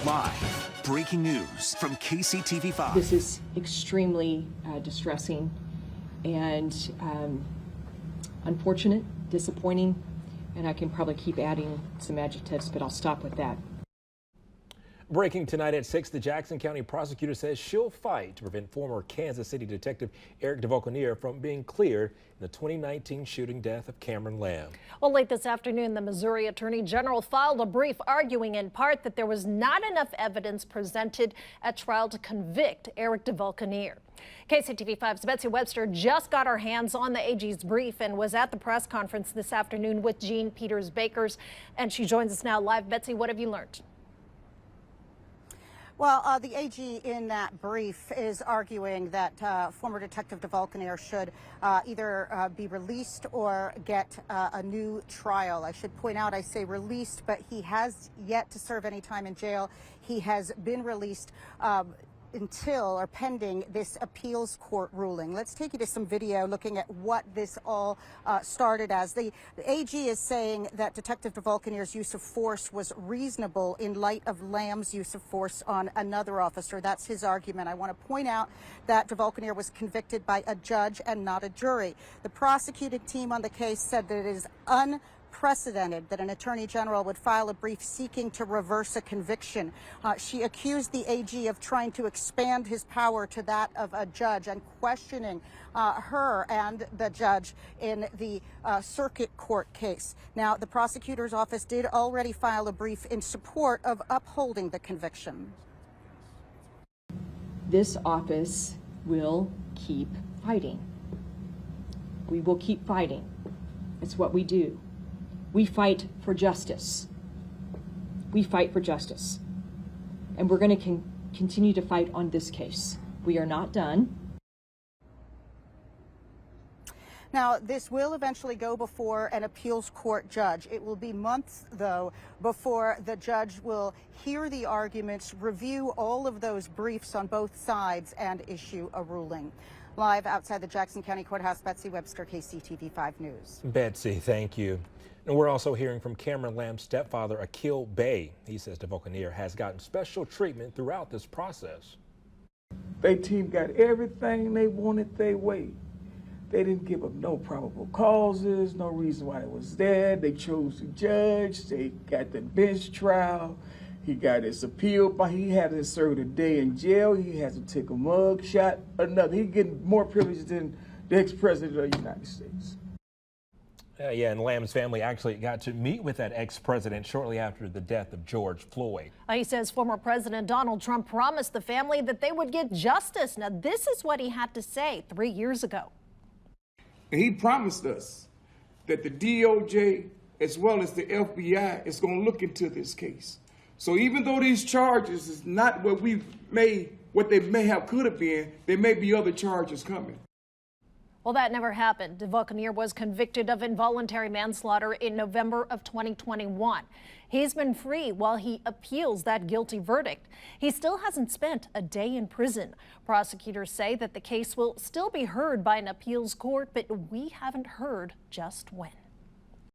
Live, breaking news from KCTV5. This is extremely distressing and unfortunate, disappointing, and I can probably keep adding some adjectives, but I'll stop with that. Breaking tonight at 6, the Jackson County prosecutor says she'll fight to prevent former Kansas City detective Eric DeVauconeer from being cleared in the 2019 shooting death of Cameron Lamb. Well, late this afternoon, the Missouri Attorney General filed a brief arguing in part that there was not enough evidence presented at trial to convict Eric DeVauconeer. KCTV5's Betsy Webster just got her hands on the AG's brief and was at the press conference this afternoon with Jean Peters-Bakers, and she joins us now live. Betsy, what have you learned? Well, the AG in that brief is arguing that former Detective DeVauconeer should either be released or get a new trial. I should point out, I say released, but he has yet to serve any time in jail. He has been released until or pending this appeals court ruling. Let's take you to some video looking at what this all started as. The AG is saying that Detective DeVauconeer's use of force was reasonable in light of Lamb's use of force on another officer. That's his argument. I want to point out that DeVauconeer was convicted by a judge and not a jury. The prosecuting team on the case said that it is unprecedented that an attorney general would file a brief seeking to reverse a conviction. She accused the AG of trying to expand his power to that of a judge and questioning her and the judge in the circuit court case. Now, the prosecutor's office did already file a brief in support of upholding the conviction. This office will keep fighting. We will keep fighting. It's what we do. We fight for justice. We fight for justice. And we're going to continue to fight on this case. We are not done. Now, this will eventually go before an appeals court judge. It will be months, though, before the judge will hear the arguments, review all of those briefs on both sides, and issue a ruling. Live outside the Jackson County Courthouse, Betsy Webster, KCTV5 News. Betsy, thank you. And we're also hearing from Cameron Lamb's stepfather, Akil Bey. He says DeVauconeer has gotten special treatment throughout this process. Their team got everything they wanted their way. They didn't give up no probable causes, no reason why it was there. They chose the judge. They got the bench trial. He got his appeal, but he had to serve a day in jail. He has to take a mug shot, another. He's getting more privileged than the ex-president of the United States. Yeah, and Lamb's family actually got to meet with that ex-president shortly after the death of George Floyd. He says former President Donald Trump promised the family that they would get justice. Now, this is what he had to say 3 years ago. And he promised us that the DOJ as well as the FBI is going to look into this case. So even though these charges is not what they could have been, there may be other charges coming. Well, that never happened. DeVauconeer was convicted of involuntary manslaughter in November of 2021. He's been free while he appeals that guilty verdict. He still hasn't spent a day in prison. Prosecutors say that the case will still be heard by an appeals court, but we haven't heard just when.